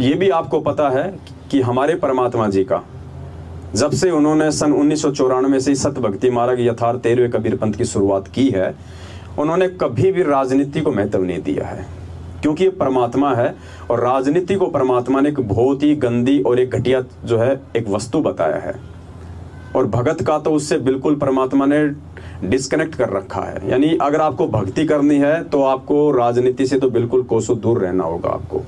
ये भी आपको पता है कि हमारे परमात्मा जी का जब से उन्होंने सन 1994 से सत भक्ति मार्ग यथार्थ 13वें कबीर पंथ की शुरुआत की है, उन्होंने कभी भी राजनीति को महत्व नहीं दिया है, क्योंकि ये परमात्मा है और राजनीति को परमात्मा ने एक बहुत ही गंदी और एक घटिया जो है एक वस्तु बताया है, और भगत का तो उससे बिल्कुल परमात्मा ने डिस्कनेक्ट कर रखा है। यानी अगर आपको भक्ति करनी है तो आपको राजनीति से तो बिल्कुल कोसों दूर रहना होगा आपको।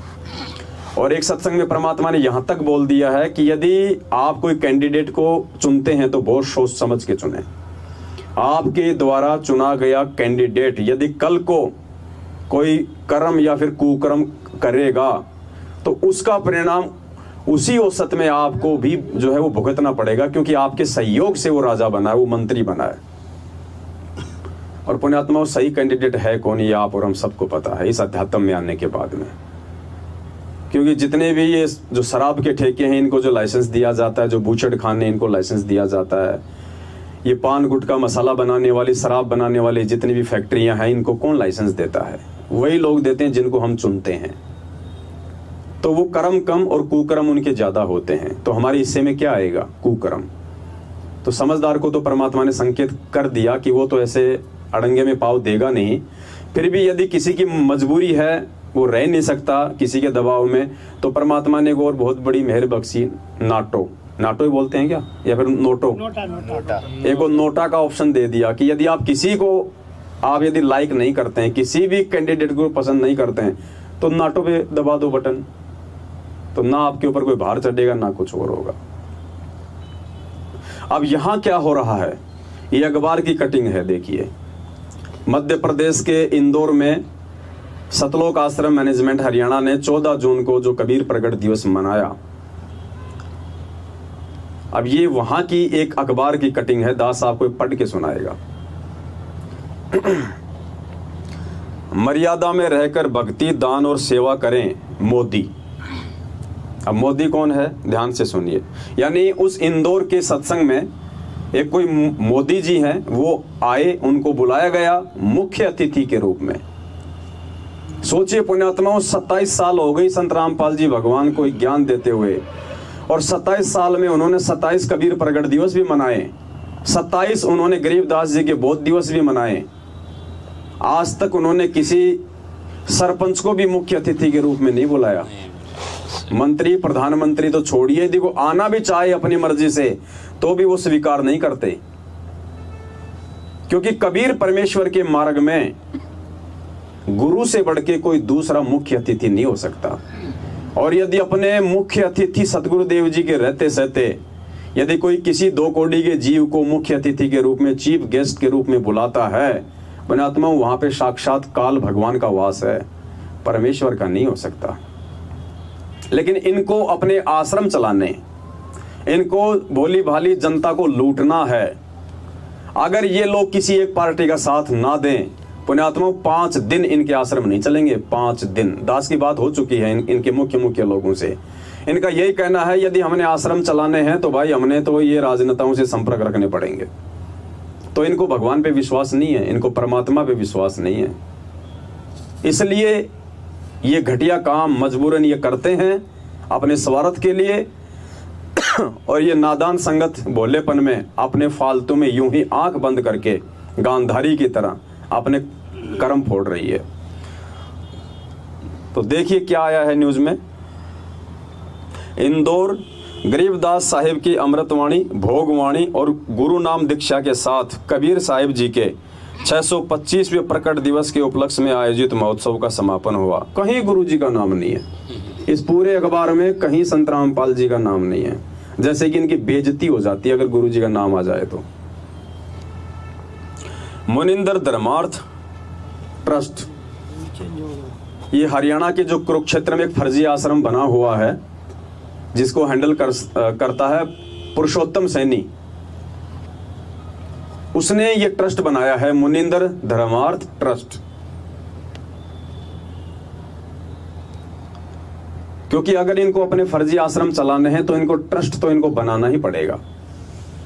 और एक सत्संग में परमात्मा ने यहाँ तक बोल दिया है कि यदि आप कोई कैंडिडेट को चुनते हैं तो बहुत सोच समझ के चुने। आपके द्वारा चुना गया कैंडिडेट यदि कल को कोई कर्म या फिर कुकर्म करेगा तो उसका परिणाम उसी औसत में आपको भी जो है वो भुगतना पड़ेगा, क्योंकि आपके सहयोग से वो राजा बना है, वो मंत्री बना है। और पुण्यात्मा वो सही कैंडिडेट है कौन, ये आप और हम सबको पता है इस अध्यात्म में आने के बाद में। क्योंकि जितने भी ये जो शराब के ठेके हैं इनको जो लाइसेंस दिया जाता है, जो बूचड़ खाने इनको लाइसेंस दिया जाता है, ये पान गुटखा मसाला बनाने वाली शराब बनाने वाली जितनी भी फैक्ट्रियां हैं इनको कौन लाइसेंस देता है? वही लोग देते हैं जिनको हम चुनते हैं। तो वो कर्म कम और कुकर्म उनके ज्यादा होते हैं, तो हमारे हिस्से में क्या आएगा? कुकर्म। तो समझदार को तो परमात्मा ने संकेत कर दिया कि वो तो ऐसे अड़ंगे में पाव देगा नहीं। फिर भी यदि किसी की मजबूरी है, वो रह नहीं सकता किसी के दबाव में, तो परमात्मा ने एक और बहुत बड़ी मेहर बख्शी, नाटो ही बोलते हैं क्या, या फिर नोटो, एक और नोटा का ऑप्शन दे दिया कि यदि आप किसी को आप यदि लाइक नहीं करते हैं, किसी भी कैंडिडेट को पसंद नहीं करते हैं, तो नाटो पे दबा दो बटन, तो ना आपके ऊपर कोई भार चढ़ेगा ना कुछ और होगा। अब यहां क्या हो रहा है, ये अखबार की कटिंग है। देखिए, मध्य प्रदेश के इंदौर में सतलोक आश्रम मैनेजमेंट हरियाणा ने 14 जून को जो कबीर प्रगट दिवस मनाया। अब ये वहां की एक अखबार की कटिंग है, दास आपको पढ़ के सुनाएगा। मर्यादा में रहकर भक्ति, दान और सेवा करें मोदी। अब मोदी कौन है, ध्यान से सुनिए। यानी उस इंदौर के सत्संग में एक कोई मोदी जी हैं, वो आए, उनको बुलाया गया मुख्य अतिथि के रूप में। सोचिए पुण्यात्माओं, 27 साल हो गई संत रामपाल जी भगवान को ज्ञान देते हुए, और 27 साल में उन्होंने 27 कबीर प्रगट दिवस भी मनाए, 27 उन्होंने गरीबदास जी के बोध दिवस भी मनाए। आज तक उन्होंने किसी सरपंच को भी मुख्य अतिथि के रूप में नहीं बुलाया। मंत्री प्रधानमंत्री तो छोड़िए, देखो आना भी चाहे अपनी मर्जी से तो भी वो स्वीकार नहीं करते, क्योंकि कबीर परमेश्वर के मार्ग में गुरु से बढ़ के कोई दूसरा मुख्य अतिथि नहीं हो सकता। और यदि अपने मुख्य अतिथि सतगुरुदेव जी के रहते सहते यदि कोई किसी 2 कौड़ी के जीव को मुख्य अतिथि के रूप में, चीफ गेस्ट के रूप में बुलाता है, पुण्यात्मा वहां पे साक्षात काल भगवान का वास है, परमेश्वर का नहीं हो सकता। लेकिन इनको अपने आश्रम चलाने, इनको भोली भाली जनता को लूटना है। अगर ये लोग किसी एक पार्टी का साथ ना दें, पुण्यात्मा 5 दिन इनके आश्रम नहीं चलेंगे। 5 दिन। दास की बात हो चुकी है इनके मुख्य लोगों से। इनका यही कहना है यदि हमने आश्रम चलाने हैं तो भाई हमने तो ये राजनेताओं से संपर्क रखने पड़ेंगे। तो इनको भगवान पे विश्वास नहीं है, इनको परमात्मा पे विश्वास नहीं है, इसलिए ये घटिया काम मजबूरन ये करते हैं अपने स्वार्थ के लिए। और ये नादान संगत भोलेपन में अपने फालतू में यूं ही आंख बंद करके गांधारी की तरह अपने कर्म फोड़ रही है। तो देखिए क्या आया है न्यूज में। इंदौर गरीबदास साहिब की अमृतवाणी, भोगवाणी और गुरु नाम दीक्षा के साथ कबीर साहिब जी के 625वें प्रकट दिवस के उपलक्ष्य में आयोजित महोत्सव का समापन हुआ। कहीं गुरु जी का नाम नहीं है, इस पूरे अखबार में कहीं संत रामपाल जी का नाम नहीं है। जैसे कि इनकी बेइज्जती हो जाती है अगर गुरु जी का नाम आ जाए तो। मुनिंदर धर्मार्थ ट्रस्ट, ये हरियाणा के जो कुरुक्षेत्र में एक फर्जी आश्रम बना हुआ है जिसको हैंडल करता है पुरुषोत्तम सैनी, उसने ये ट्रस्ट बनाया है मुनिंदर धर्मार्थ ट्रस्ट। क्योंकि अगर इनको अपने फर्जी आश्रम चलाने हैं तो इनको ट्रस्ट तो इनको बनाना ही पड़ेगा,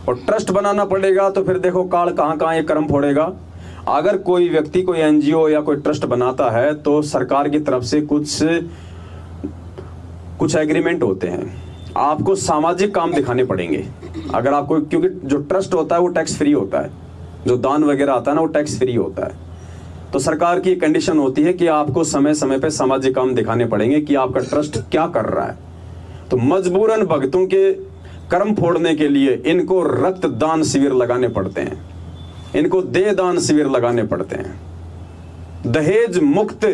और ट्रस्ट बनाना पड़ेगा तो फिर देखो काल कहां ये कर्म फोड़ेगा। अगर कोई व्यक्ति कोई एनजीओ या कोई ट्रस्ट बनाता है तो सरकार की तरफ से कुछ कुछ एग्रीमेंट होते हैं, आपको सामाजिक काम दिखाने पड़ेंगे अगर आपको, क्योंकि जो ट्रस्ट होता है वो टैक्स फ्री होता है, जो दान वगैरह आता है ना वो टैक्स फ्री होता है। तो सरकार की कंडीशन होती है कि आपको समय समय पे सामाजिक काम दिखाने पड़ेंगे कि आपका ट्रस्ट क्या कर रहा है। तो मजबूरन भक्तों के कर्म फोड़ने के लिए इनको रक्तदान शिविर लगाने पड़ते हैं, इनको देह दान शिविर लगाने पड़ते हैं। दहेज मुक्त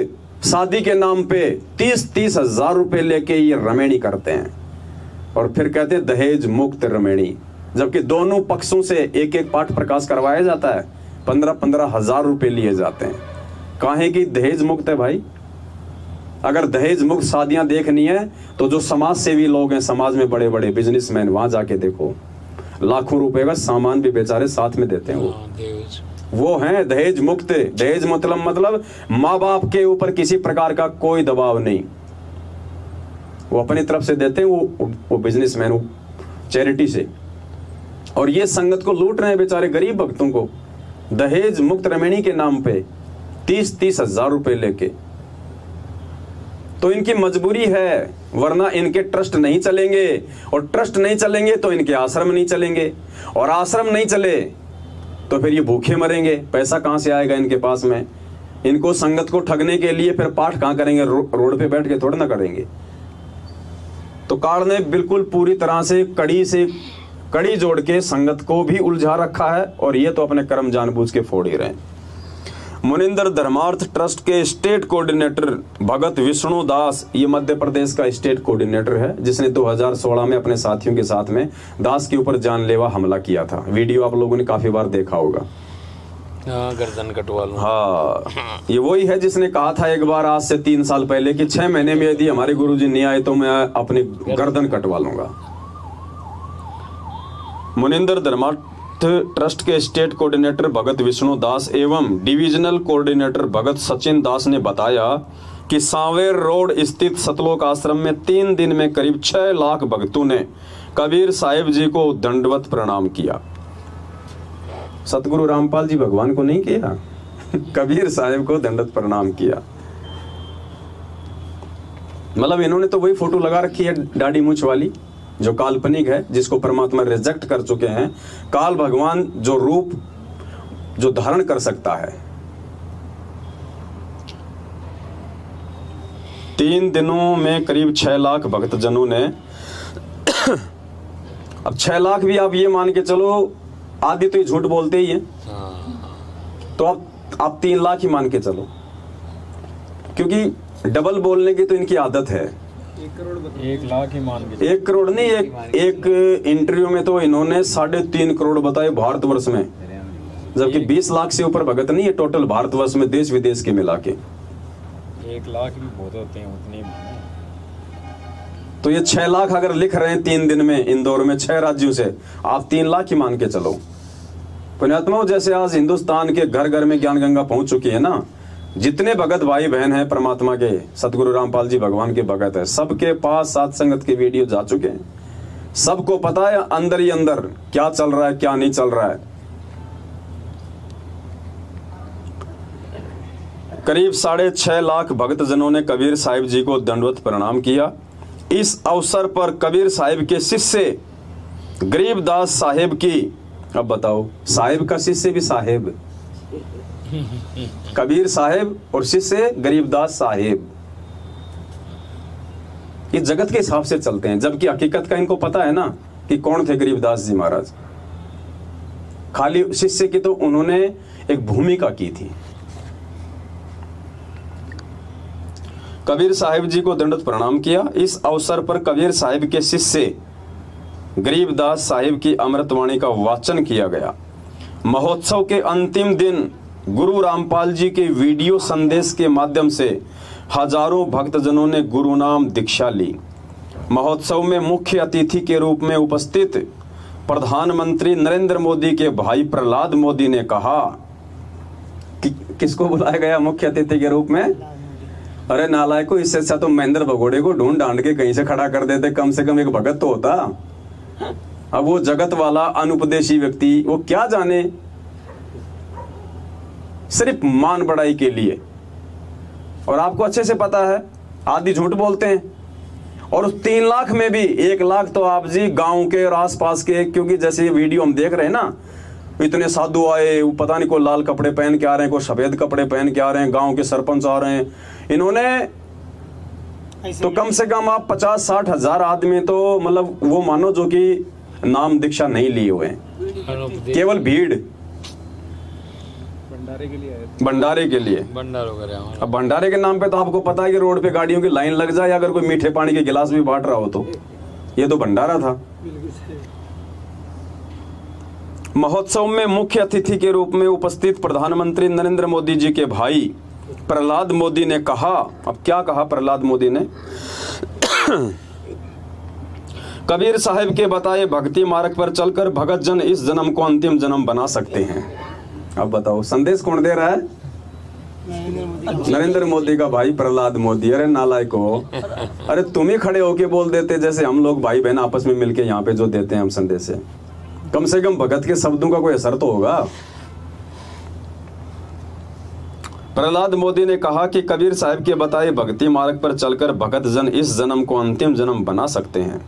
शादी के नाम पे 30-30 हजार रुपए लेके ये रमेणी करते हैं और फिर कहते हैं दहेज मुक्त रमेणी, जबकि दोनों पक्षों से एक एक पाठ प्रकाश करवाया जाता है, 15-15 हजार रुपए लिए जाते हैं। काहे की दहेज मुक्त है भाई? अगर दहेज मुक्त शादियां देखनी है तो जो समाज सेवी लोग हैं, समाज में बड़े बड़े बिजनेसमैन, वहां जाके देखो, लाखों रुपए का सामान भी बेचारे साथ में देते हैं। वो हैं दहेज मुक्त। दहेज मतलब माँ बाप के ऊपर किसी प्रकार का कोई दबाव नहीं, वो अपनी तरफ से देते हैं, वो बिजनेसमैन, वो चैरिटी से। और ये संगत को लूट रहे हैं बेचारे गरीब भक्तों को, दहेज मुक्त रमणी के नाम पे 30-30 हजार रुपए लेके। तो इनकी मजबूरी है, वरना इनके ट्रस्ट नहीं चलेंगे, और ट्रस्ट नहीं चलेंगे तो इनके आश्रम नहीं चलेंगे, और आश्रम नहीं चले तो फिर ये भूखे मरेंगे। पैसा कहां से आएगा इनके पास में? इनको संगत को ठगने के लिए फिर पाठ कहां करेंगे? रोड पे बैठ के थोड़ा ना करेंगे। तो काल ने बिल्कुल पूरी तरह से कड़ी जोड़ के संगत को भी उलझा रखा है, और ये तो अपने कर्म जानबूझ के फोड़ ही रहे हैं। मुनिंदर धर्मार्थ ट्रस्ट के स्टेट कोऑर्डिनेटर भगत विष्णु दास, ये मध्य प्रदेश का स्टेट कोऑर्डिनेटर है, जिसने 2016 में अपने साथियों के साथ में दास के ऊपर जानलेवा हमला किया था। वीडियो आप लोगों ने काफी बार देखा होगा। गर्दन कटवा लूं। हाँ, ये वही है जिसने कहा था एक बार आज से 3 साल पहले कि 6 महीने में यदि हमारे गुरुजी नहीं आए तो मैं अपनी गर्दन कटवा लूंगा। मुनिंदर धर्मार्थ ट्रस्ट के स्टेट कोऑर्डिनेटर भगत विष्णु दास एवं डिविजनल कोऑर्डिनेटर भगत सचिन दास ने बताया कि सांवेर रोड स्थित सतलोक आश्रम में 3 दिन में करीब 6 लाख भक्तों ने कबीर साहिब जी को दंडवत प्रणाम किया। सतगुरु रामपाल जी भगवान को नहीं किया कबीर साहिब को दंडवत प्रणाम किया। मतलब इन्होंने तो वही फोटो लगा रखी है दाढ़ी मूंछ वाली, जो काल्पनिक है, जिसको परमात्मा रिजेक्ट कर चुके हैं। काल भगवान जो रूप जो धारण कर सकता है। 3 दिनों में करीब 6 लाख भक्तजनों ने अब 6 लाख भी आप ये मान के चलो, आदि तो ये झूठ बोलते ही हैं, तो आप 3 लाख ही मान के चलो, क्योंकि डबल बोलने की तो इनकी आदत है। 1 लाख ही मान के, 1 करोड़ नहीं, एक इंटरव्यू में तो इन्होंने 3.5 करोड़ बताए भारतवर्ष में, जबकि 20 लाख से ऊपर भगत नहीं है टोटल भारतवर्ष में, देश विदेश के मिला के। 1 लाख भी बहुत होते हैं, उतने ही माने। तो ये 6 लाख अगर लिख रहे हैं 3 दिन में इंदौर में 6 राज्यों से, आप 3 लाख ही मान के चलो। पुण्यात्माओं, जैसे आज हिंदुस्तान के घर घर में ज्ञान गंगा पहुंच चुकी है ना, जितने भगत भाई बहन हैं परमात्मा के, सतगुरु रामपाल जी भगवान के भगत है, सबके पास सात संगत के वीडियो जा चुके हैं। सबको पता है अंदर ही अंदर क्या चल रहा है, क्या नहीं चल रहा है। करीब 6.5 लाख भक्तजनों ने कबीर साहिब जी को दंडवत प्रणाम किया। इस अवसर पर कबीर साहिब के शिष्य गरीबदास साहिब की, अब बताओ, साहिब का शिष्य भी साहिब, कबीर साहिब और शिष्य गरीबदास साहिब, ये जगत के हिसाब से चलते हैं, जबकि हकीकत का इनको पता है ना कि कौन थे गरीबदास जी महाराज। खाली शिष्य की तो उन्होंने एक भूमिका की थी। कबीर साहिब जी को दंडवत प्रणाम किया। इस अवसर पर कबीर साहिब के शिष्य गरीबदास साहिब की अमृतवाणी का वाचन किया गया। महोत्सव के अंतिम दिन गुरु रामपाल जी के वीडियो संदेश के माध्यम से हजारों भक्तजनों ने गुरु नाम दीक्षा ली। महोत्सव में मुख्य अतिथि के रूप में उपस्थित प्रधानमंत्री नरेंद्र मोदी के भाई प्रहलाद मोदी ने कहा कि किसको बुलाया गया मुख्य अतिथि के रूप में? अरे नालायकों, इससे अच्छा तो महेंद्र भगोड़े को ढूंढ ढांड के कहीं से खड़ा कर देते, कम से कम एक भगत तो होता। अब वो जगत वाला अनुपदेशी व्यक्ति, वो क्या जाने, सिर्फ मान बढ़ाई के लिए। और आपको अच्छे से पता है आदि झूठ बोलते हैं, और उस 3 लाख में भी 1 लाख तो आप जी गांव के और आसपास के, क्योंकि जैसे ये वीडियो हम देख रहे हैं ना, इतने साधु आए, वो पता नहीं कोई लाल कपड़े पहन के आ रहे हैं, कोई सफेद कपड़े पहन के आ रहे हैं, गांव के सरपंच आ रहे हैं, इन्होंने तो कम से कम आप 50-60 हजार आदमी तो मतलब वो मानो जो कि नाम दीक्षा नहीं लिए हुए हैं, केवल भीड़ भंडारे के लिए आए भंडारे के लिए। भंडार वगैरह हमारा। अब भंडारे के नाम पे तो आपको पता है कि रोड पे गाड़ियों की लाइन लग जाए, अगर कोई मीठे पानी के गिलास भी बांट रहा हो तो ये तो भंडारा था। महोत्सव में मुख्य अतिथि के रूप में उपस्थित प्रधानमंत्री नरेंद्र मोदी जी के भाई प्रहलाद मोदी ने कहा, अब क्या कहा प्रहलाद मोदी ने, कबीर साहब के बताए भक्ति मार्ग पर चलकर भगत जन इस जन्म को अंतिम जन्म बना सकते हैं। अब बताओ संदेश कौन दे रहा है? नरेंद्र मोदी का भाई प्रहलाद मोदी। अरे नालायक हो, अरे तुम ही खड़े होके बोल देते जैसे हम लोग भाई बहन आपस में मिलके यहाँ पे जो देते हैं हम संदेश है, कम से कम भगत के शब्दों का कोई असर तो होगा। प्रहलाद मोदी ने कहा कि कबीर साहब के बताए भक्ति मार्ग पर चलकर भगत जन इस जन्म को अंतिम जन्म बना सकते हैं।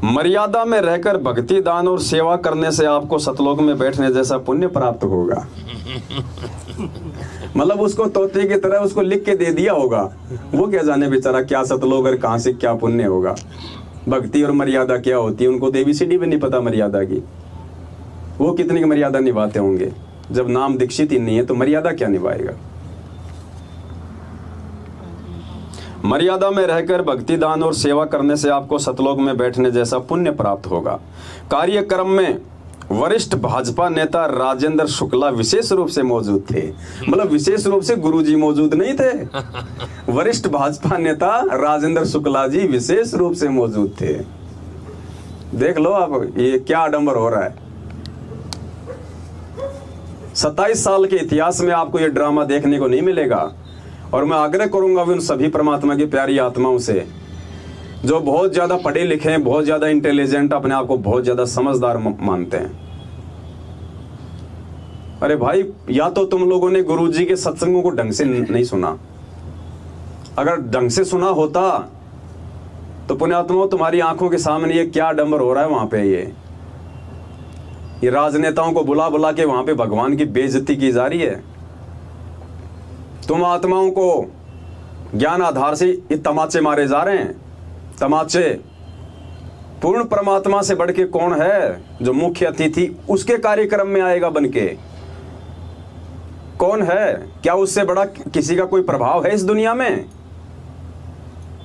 मर्यादा में रहकर भक्ति दान और सेवा करने से आपको सतलोक में बैठने जैसा पुण्य प्राप्त होगा। मतलब उसको तोते की तरह उसको लिख के दे दिया होगा, वो क्या जाने बेचारा क्या सतलोक और कहां से क्या पुण्य होगा, भक्ति और मर्यादा क्या होती है, उनको तो ABCD भी नहीं पता मर्यादा की। वो कितनी की मर्यादा निभाते होंगे, जब नाम दीक्षित ही नहीं है तो मर्यादा क्या निभाएगा। मर्यादा में रहकर भक्ति दान और सेवा करने से आपको सतलोक में बैठने जैसा पुण्य प्राप्त होगा। कार्यक्रम में वरिष्ठ भाजपा नेता राजेंद्र शुक्ला विशेष रूप से मौजूद थे। मतलब विशेष रूप से गुरुजी मौजूद नहीं थे, वरिष्ठ भाजपा नेता राजेंद्र शुक्ला जी विशेष रूप से मौजूद थे। देख लो आप ये क्या आडंबर हो रहा है। 27 साल के इतिहास में आपको ये ड्रामा देखने को नहीं मिलेगा। और मैं आग्रह करूंगा उन सभी परमात्मा की प्यारी आत्माओं से जो बहुत ज्यादा पढ़े लिखे हैं, बहुत ज्यादा इंटेलिजेंट, अपने आप को बहुत ज्यादा समझदार मानते हैं। अरे भाई, या तो तुम लोगों ने गुरुजी के सत्संगों को ढंग से नहीं सुना, अगर ढंग से सुना होता तो पुण्यात्माओं तुम्हारी आंखों के सामने ये क्या आडंबर हो रहा है वहां पे। ये राजनेताओं को बुला बुला के वहां पे भगवान की बेइज्जती की जा रही है। तुम आत्माओं को ज्ञान आधार से ये तमाचे मारे जा रहे हैं, तमाचे। पूर्ण परमात्मा से बढ़ के कौन है जो मुख्य अतिथि उसके कार्यक्रम में आएगा बनके? कौन है? क्या उससे बड़ा किसी का कोई प्रभाव है इस दुनिया में?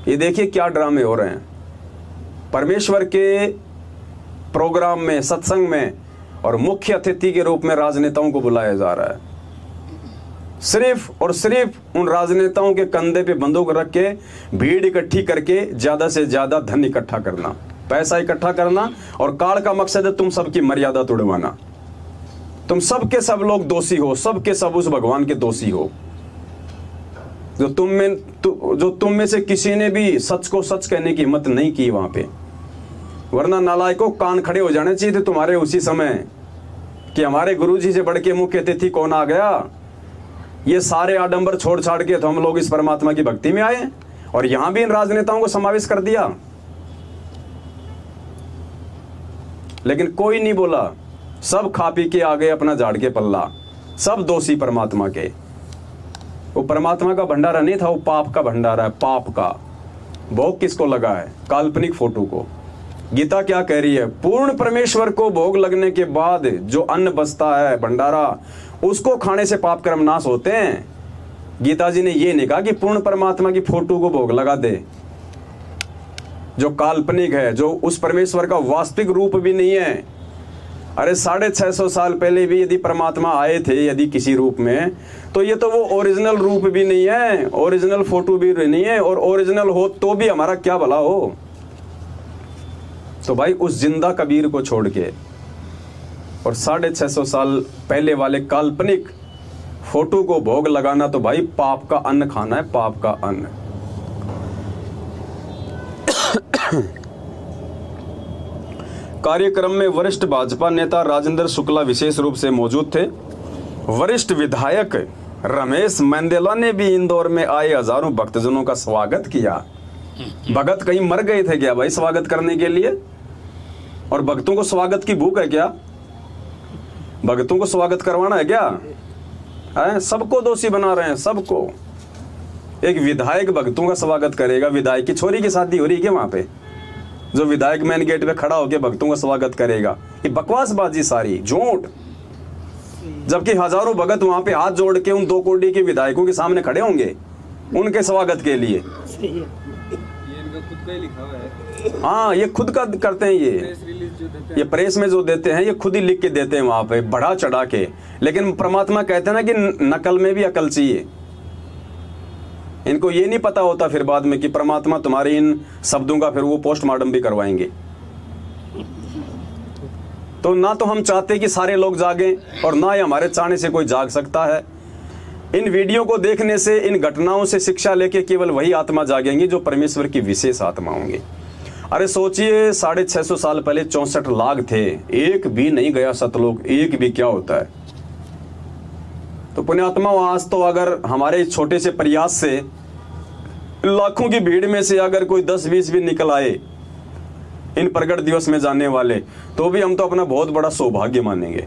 ये देखिए क्या ड्रामे हो रहे हैं। परमेश्वर के प्रोग्राम में, सत्संग में, और मुख्य अतिथि के रूप में राजनेताओं को बुलाया जा रहा है। सिर्फ और सिर्फ उन राजनेताओं के कंधे पे बंदूक रख के भीड़ इकट्ठी करके ज्यादा से ज्यादा धन इकट्ठा करना, पैसा इकट्ठा करना, और काल का मकसद है तुम सबकी मर्यादा तोड़वाना। तुम सब के सब लोग दोषी हो, सब के सब उस भगवान के दोषी हो जो तुम में से किसी ने भी सच को सच कहने की हिम्मत नहीं की वहां पे। वरना नालायकों कान खड़े हो जाने चाहिए थे तुम्हारे उसी समय कि हमारे गुरुजी से बढ़ के मुख्य अतिथि कौन आ गया। ये सारे आडंबर छोड़ छाड़ के तो हम लोग इस परमात्मा की भक्ति में आए, और यहां भी इन राजनेताओं को समावेश कर दिया। लेकिन कोई नहीं बोला, सब खा पी के आ गए अपना झाड़ के पल्ला, सब दोषी परमात्मा के। वो परमात्मा का भंडारा नहीं था, वो पाप का भंडारा है, पाप का। भोग किसको लगा है? काल्पनिक फोटो को। गीता क्या कह रही है? पूर्ण परमेश्वर को भोग लगने के बाद जो अन्न बचता है भंडारा, उसको खाने से पाप कर्म नाश होते हैं। गीता जी ने ये नहीं कहा कि पूर्ण परमात्मा की फोटो को भोग लगा दे, जो काल्पनिक है, जो उस परमेश्वर का वास्तविक रूप भी नहीं है। अरे 650 साल पहले भी यदि परमात्मा आए थे यदि किसी रूप में, तो ये तो वो ओरिजिनल रूप भी नहीं है, ओरिजिनल फोटो भी नहीं है, और ओरिजिनल हो तो भी हमारा क्या भला हो। तो भाई उस जिंदा कबीर को छोड़ के और 650 साल पहले वाले काल्पनिक फोटो को भोग लगाना, तो भाई पाप का अन्न खाना है, पाप का अन्न। कार्यक्रम में वरिष्ठ भाजपा नेता राजेंद्र शुक्ला विशेष रूप से मौजूद थे। वरिष्ठ विधायक रमेश मेंदेला ने भी इंदौर में आए हजारों भक्तजनों का स्वागत किया। भगत कहीं मर गए थे क्या भाई स्वागत करने के लिए? और भक्तों को स्वागत की भूख है क्या? भक्तों को स्वागत करवाना है क्या? है सबको दोषी बना रहे हैं, सबको। एक विधायक भक्तों का स्वागत करेगा, विधायक की छोरी की शादी हो रही है क्या वहां पे? जो विधायक मेन गेट पे खड़ा होकर भक्तों का स्वागत करेगा, ये बकवासबाजी सारी, झूठ। जबकि हजारों भगत वहां पे हाथ जोड़ के उन 2 कोटी के विधायकों के सामने खड़े होंगे उनके स्वागत के लिए। ये इनका खुद का ही लिखा हुआ है। हाँ, ये खुद का करते हैं, प्रेस रिलीज जो देते हैं, ये प्रेस में जो देते हैं ये खुद ही लिख के देते हैं वहां पे बढ़ा चढ़ा के। लेकिन परमात्मा कहते हैं ना कि नकल में भी अकल चाहिए। इनको ये नहीं पता होता फिर बाद में कि परमात्मा तुम्हारे इन शब्दों का फिर वो पोस्टमार्टम भी करवाएंगे। तो ना तो हम चाहते कि सारे लोग जागें और ना ही हमारे चाहने से कोई जाग सकता है। इन वीडियो को देखने से, इन घटनाओं से शिक्षा लेके केवल वही आत्मा जागेंगी जो परमेश्वर की विशेष आत्मा होंगी। अरे सोचिए, 650 साल पहले 64 लाख थे, एक भी नहीं गया सतलोक। एक भी क्या होता है? तो पुण्यात्मा आज तो अगर हमारे छोटे से प्रयास से लाखों की भीड़ में से अगर कोई 10-20 भी निकल आए इन प्रगट दिवस में जाने वाले, तो भी हम तो अपना बहुत बड़ा सौभाग्य मानेंगे।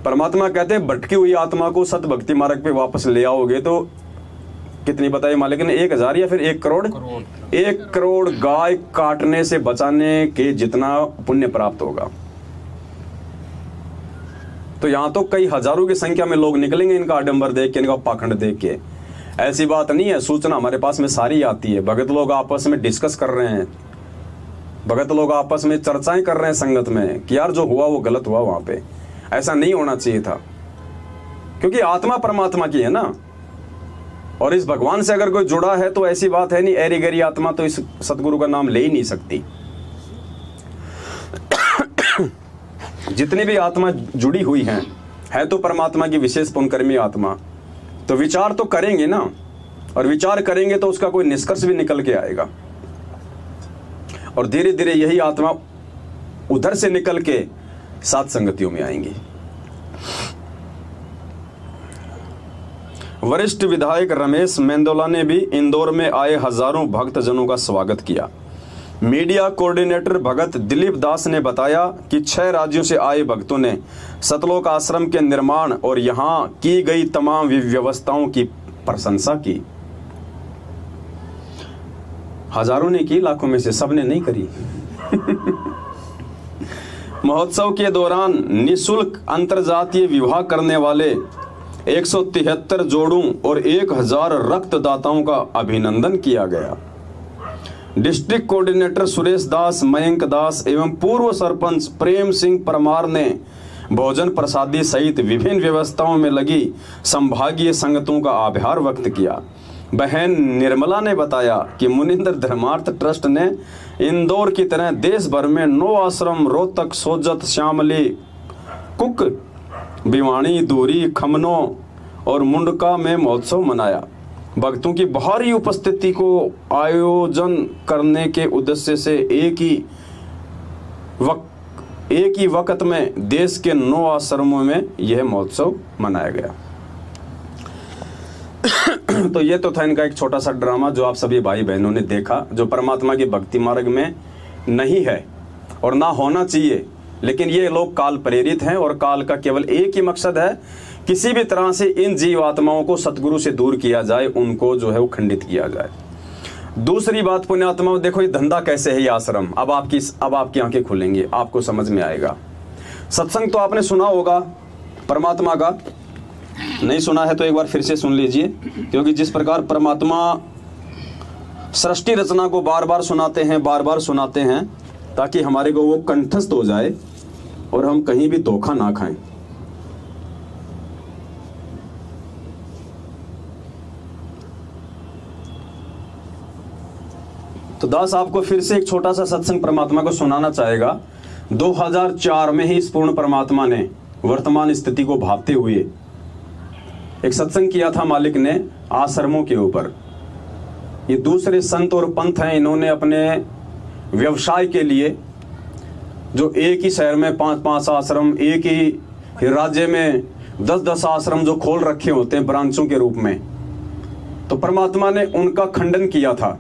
परमात्मा कहते हैं भटकी हुई आत्मा को सत भक्ति मार्ग पे वापस ले आओगे तो कितनी बताइए मालिक ने, 1000 या फिर 1 करोड़? 1 करोड़ गाय काटने से बचाने के जितना पुण्य प्राप्त होगा। तो यहां तो कई हजारों की संख्या में लोग निकलेंगे इनका आडंबर देख के, इनका पाखंड देख के। ऐसी बात नहीं है, सूचना हमारे पास में सारी आती है। भगत लोग आपस में डिस्कस कर रहे हैं, भगत लोग आपस में चर्चाएं कर रहे हैं संगत में कि यार जो हुआ वो गलत हुआ वहां पे, ऐसा नहीं होना चाहिए था। क्योंकि आत्मा परमात्मा की है ना, और इस भगवान से अगर कोई जुड़ा है तो ऐसी बात है नहीं, ऐरी गरी आत्मा तो इस सतगुरु का नाम ले ही नहीं सकती। जितनी भी आत्मा जुड़ी हुई है तो परमात्मा की विशेष पुण्यकर्मी आत्मा। तो विचार तो करेंगे ना, और विचार करेंगे तो उसका कोई निष्कर्ष भी निकल के आएगा। और धीरे धीरे यही आत्मा उधर से निकल के सात संगतियों में आएंगी। वरिष्ठ विधायक रमेश मेंदोला ने भी इंदौर में आए हजारों भक्तजनों का स्वागत किया। मीडिया कोऑर्डिनेटर भगत दिलीप दास ने बताया कि 6 राज्यों से आए भक्तों ने सतलोक आश्रम के निर्माण और यहां की गई तमाम व्यवस्थाओं की प्रशंसा की। हजारों ने की, लाखों में से सबने नहीं करी। महोत्सव के दौरान निःशुल्क अंतरजातीय विवाह करने वाले 173 जोड़ों और 1000 रक्तदाताओं का अभिनंदन किया गया। डिस्ट्रिक्ट कोऑर्डिनेटर सुरेश दास, मयंक दास एवं पूर्व सरपंच प्रेम सिंह परमार ने भोजन प्रसादी सहित विभिन्न व्यवस्थाओं में लगी संभागीय संगतों का आभार व्यक्त किया। बहन निर्मला ने बताया कि मुनिंद्र धर्मार्थ ट्रस्ट ने इंदौर की तरह देश भर में 9 आश्रम रोहतक, सोजत, श्यामली, कुक, भिवानी, दूरी, खमनो और मुंडका में महोत्सव मनाया। भक्तों की भारी उपस्थिति को आयोजन करने के उद्देश्य से एक ही वक्त में देश के 9 आश्रमों में यह महोत्सव मनाया गया। तो ये तो था इनका एक छोटा सा ड्रामा जो आप सभी भाई बहनों ने देखा, जो परमात्मा के भक्ति मार्ग में नहीं है और ना होना चाहिए। लेकिन ये लोग काल प्रेरित हैं और काल का केवल एक ही मकसद है, किसी भी तरह से इन जीव आत्माओं को सतगुरु से दूर किया जाए, उनको जो है वो खंडित किया जाए। दूसरी बात पुण्यात्माओं, देखो ये धंधा कैसे है ये आश्रम। अब आपकी आंखें खुलेंगी, आपको समझ में आएगा। सत्संग तो आपने सुना होगा परमात्मा का, नहीं सुना है तो एक बार फिर से सुन लीजिए। क्योंकि जिस प्रकार परमात्मा सृष्टि रचना को बार बार सुनाते हैं ताकि हमारे को वो कंठस्थ हो जाए और हम कहीं भी धोखा ना खाएं। तो दास आपको फिर से एक छोटा सा सत्संग परमात्मा को सुनाना चाहेगा। 2004 में ही इस पूर्ण परमात्मा ने वर्तमान स्थिति को भांपते हुए एक सत्संग किया था मालिक ने आश्रमों के ऊपर। ये दूसरे संत और पंथ हैं, इन्होंने अपने व्यवसाय के लिए जो एक ही शहर में 5-5 आश्रम, एक ही राज्य में 10-10 आश्रम जो खोल रखे होते हैं ब्रांचों के रूप में, तो परमात्मा ने उनका खंडन किया था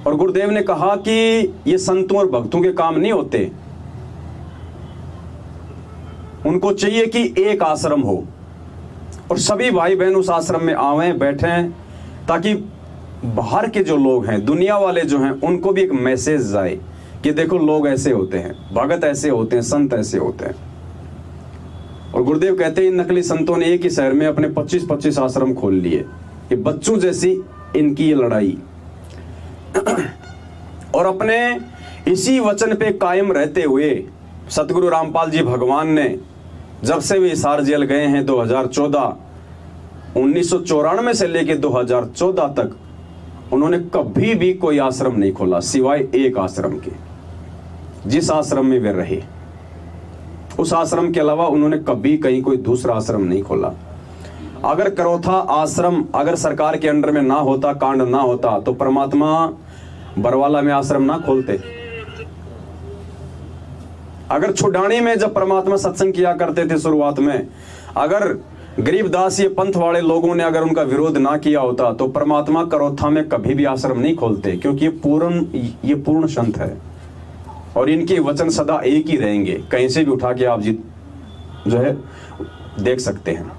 और गुरुदेव ने कहा कि ये संतों और भक्तों के काम नहीं होते, उनको चाहिए कि एक आश्रम हो और सभी भाई बहन उस आश्रम में आवें, बैठें, ताकि बाहर के जो लोग हैं, दुनिया वाले जो हैं, उनको भी एक मैसेज जाए कि देखो लोग ऐसे होते हैं, भगत ऐसे होते हैं, संत ऐसे होते हैं। और गुरुदेव कहते हैं इन नकली संतों ने एक ही शहर में अपने 25-25 आश्रम खोल लिए। ये बच्चों जैसी इनकी ये लड़ाई और अपने इसी वचन पे कायम रहते हुए सतगुरु रामपाल जी भगवान ने जब से वे हिसार जेल गए हैं 1994 से लेकर 2014 तक उन्होंने कभी भी कोई आश्रम नहीं खोला सिवाय एक आश्रम के। जिस आश्रम में वे रहे उस आश्रम के अलावा उन्होंने कभी कहीं कोई दूसरा आश्रम नहीं खोला। अगर करौथा आश्रम अगर सरकार के अंडर में ना होता, कांड ना होता, तो परमात्मा बरवाला में आश्रम ना खोलते। अगर छुडानी में जब परमात्मा सत्संग किया करते थे शुरुआत में, अगर गरीबदास ये पंथ वाले लोगों ने अगर उनका विरोध ना किया होता, तो परमात्मा करौथा में कभी भी आश्रम नहीं खोलते, क्योंकि ये पूर्ण संत है और इनके वचन सदा एक ही रहेंगे। कहीं से भी उठा के आप जो है देख सकते हैं।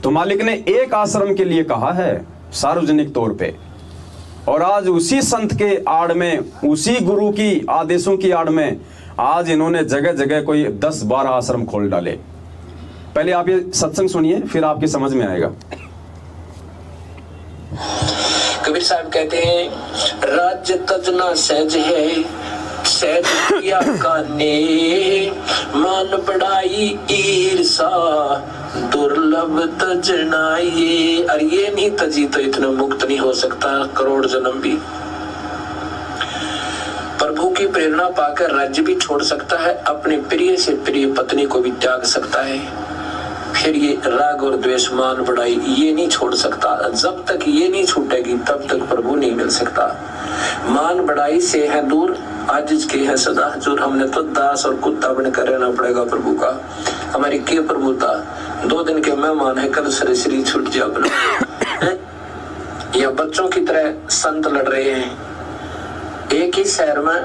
तो मालिक ने एक आश्रम के लिए कहा है सार्वजनिक तौर पे, और आज उसी संत के आड़ में, उसी गुरु की आदेशों की आड़ में आज इन्होंने जगह जगह कोई 10-12 आश्रम खोल डाले। पहले आप ये सत्संग सुनिए, फिर आपकी समझ में आएगा। कबीर साहब कहते हैं, राज्य तजना सहज है, सहज किया काने, मान बढ़ाई ईर्षा, दुर्लभ तजना ये। और ये नहीं तजी तो इतना मुक्त नहीं हो सकता करोड़ जन्म भी। प्रभु की प्रेरणा पाकर राज्य भी छोड़ सकता है, अपने प्रिय से प्रिय पत्नी को भी त्याग सकता है। फिर ये राग और द्वेष, मान बढ़ाई ये नहीं छोड़ सकता। जब तक ये नहीं छूटेगी तब तक प्रभु नहीं मिल सकता। मान बढ़ाई से है दूर, आज के है सदा हजूर। हमने तो दास और कुत्ता बनकर रहना पड़ेगा प्रभु का। हमारी के प्रभुता 2 दिन के मेहमान है, कल श्री छूट जाए अपना। या बच्चों की तरह संत लड़ रहे हैं एक ही शहर में,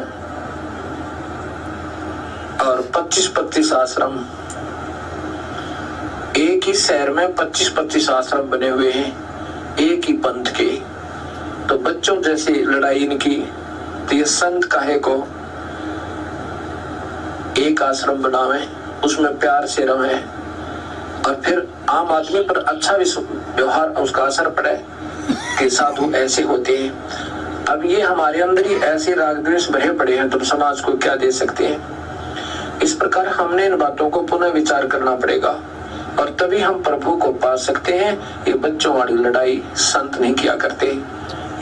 और 25-25 आश्रम एक ही शहर में 25-25 आश्रम बने हुए हैं एक ही पंथ के। तो बच्चों जैसी लड़ाई इनकी, तो ये संत काहे को एक आश्रम बनावे, उसमें प्यार से रहे, और फिर आम आदमी पर अच्छा व्यवहार उसका असर पड़े कि साधु ऐसे होते हैं। अब ये हमारे अंदर ही ऐसे राग द्वेष भरे पड़े हैं, तो समाज को क्या दे सकते हैं। इस प्रकार हमने इन बातों को पुनः विचार करना पड़ेगा, और तभी हम प्रभु को पा सकते हैं। ये बच्चों वाली लड़ाई संत नहीं किया करते,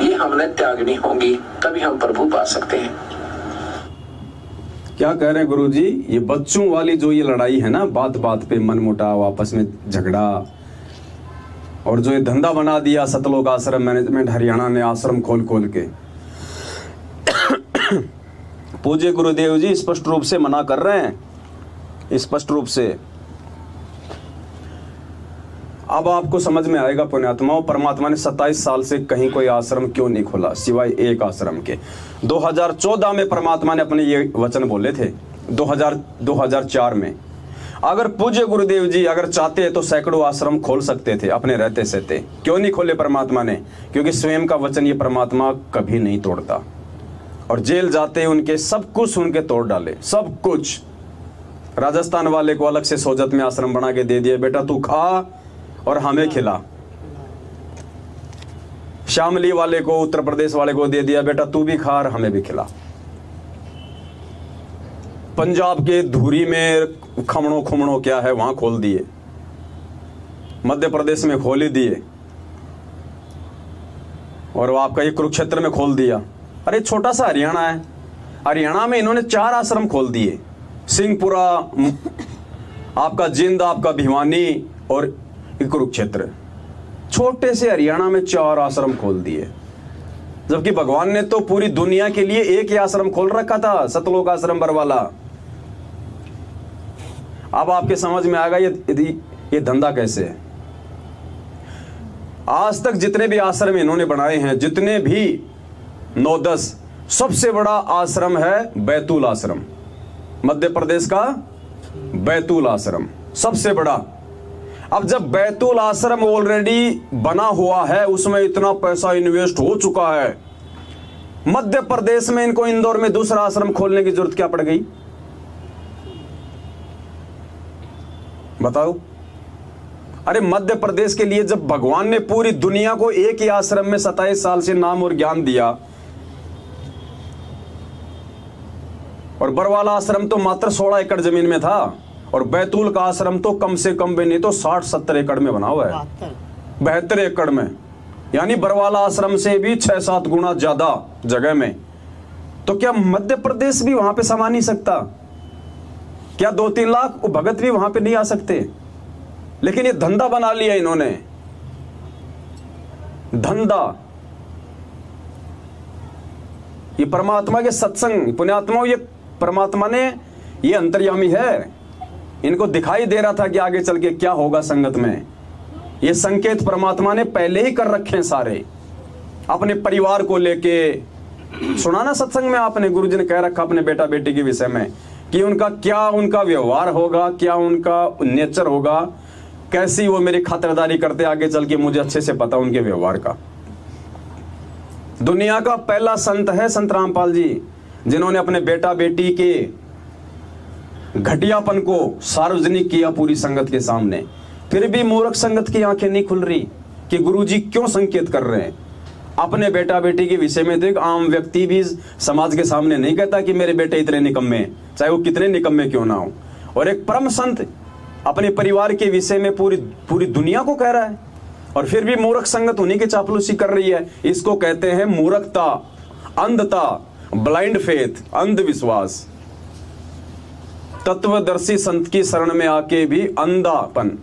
ये हमने त्यागनी होगी, तभी हम प्रभु पा सकते हैं। क्या कह रहे हैं गुरुजी? ये बच्चों वाली जो ये लड़ाई है ना, बात बात पे मनमुटाव, आपस में झगड़ा, और जो ये धंधा बना दिया सतलोक आश्रम मैनेजमेंट हरियाणा ने आश्रम खोल के। पूज्य गुरुदेव जी स्पष्ट रूप से मना कर रहे हैं, स्पष्ट रूप से। अब आपको समझ में आएगा पुण्यात्माओं, परमात्मा ने 27 साल से कहीं कोई आश्रम क्यों नहीं खोला सिवाय एक आश्रम के। 2014 में परमात्मा ने अपने ये वचन बोले थे, 2004 में। अगर पूज्य गुरुदेव जी अगर चाहते तो सैकड़ों आश्रम खोल सकते थे अपने रहते सहते। क्यों नहीं खोले परमात्मा ने? क्योंकि स्वयं का वचन ये परमात्मा कभी नहीं तोड़ता। और जेल जाते उनके सब कुछ उनके तोड़ डाले, सब कुछ। राजस्थान वाले को अलग से सोजत में आश्रम बना के दे दिया, बेटा तू खा और हमें खिला। शामली वाले को, उत्तर प्रदेश वाले को दे दिया, बेटा तू भी खा और हमें भी खिला। पंजाब के धूरी में खमणों खुमणों क्या है वहां खोल दिए, मध्य प्रदेश में खोल ही दिए, और वो आपका ये कुरुक्षेत्र में खोल दिया। अरे छोटा सा हरियाणा है, हरियाणा में इन्होंने 4 आश्रम खोल दिए, सिंहपुरा, आपका जिंद, आपका भिवानी और कुरुक्षेत्र। छोटे से हरियाणा में 4 आश्रम खोल दिए, जबकि भगवान ने तो पूरी दुनिया के लिए एक ही आश्रम खोल रखा था, सतलोक आश्रम बरवाला। अब आपके समझ में आएगा ये धंधा कैसे है। आज तक जितने भी आश्रम इन्होंने बनाए हैं, जितने भी 9-10। सबसे बड़ा आश्रम है बैतूल आश्रम, मध्य प्रदेश का बैतूल आश्रम सबसे बड़ा। अब जब बैतूल आश्रम ऑलरेडी बना हुआ है, उसमें इतना पैसा इन्वेस्ट हो चुका है, मध्य प्रदेश में इनको इंदौर में दूसरा आश्रम खोलने की जरूरत क्या पड़ गई? बताओ। अरे मध्य प्रदेश के लिए जब भगवान ने पूरी दुनिया को एक ही आश्रम में 27 साल से नाम और ज्ञान दिया, और बरवाला आश्रम तो मात्र 16 एकड़ जमीन में था, और बैतूल का आश्रम तो कम से कम भी नहीं तो 60-70 एकड़ में बना हुआ है, 72 एकड़ में, यानी बरवाला आश्रम से भी 6-7 गुना ज्यादा जगह में। तो क्या मध्य प्रदेश भी वहां पे समा नहीं सकता? क्या 2-3 लाख भगत भी वहां पे नहीं आ सकते? लेकिन ये धंधा बना लिया इन्होंने, धंधा। ये परमात्मा के सत्संग, पुण्यात्माओं, ये परमात्मा ने, ये अंतर्यामी है, इनको दिखाई दे रहा था कि आगे चल के क्या होगा संगत में। ये संकेत परमात्मा ने पहले ही कर रखे हैं सारे, अपने परिवार को लेके। सुना ना सत्संग में आपने, गुरुजी ने कह रखा अपने बेटा बेटी के विषय में कि उनका क्या, उनका व्यवहार होगा, क्या उनका नेचर होगा, कैसी वो मेरी खातिरदारी करते आगे चल के, मुझे अच्छे से पता उनके व्यवहार का। दुनिया का पहला संत है संत रामपाल जी, जिन्होंने अपने बेटा बेटी के घटियापन को सार्वजनिक किया पूरी संगत के सामने। फिर भी मूर्ख संगत की आंखें नहीं खुल रही कि गुरुजी क्यों संकेत कर रहे हैं अपने बेटा बेटी के विषय में। तो एक आम व्यक्ति भी समाज के सामने नहीं कहता कि मेरे बेटे इतने निकम्मे हैं, चाहे वो कितने निकम्मे क्यों ना हो। और एक परम संत अपने परिवार के विषय में पूरी दुनिया को कह रहा है, और फिर भी मूर्ख संगत उन्हीं की चापलूसी कर रही है। इसको कहते हैं मूर्खता, अंधता, ब्लाइंड फेथ, अंधविश्वास। तत्वदर्शी संत की शरण में आके भी अंधापन।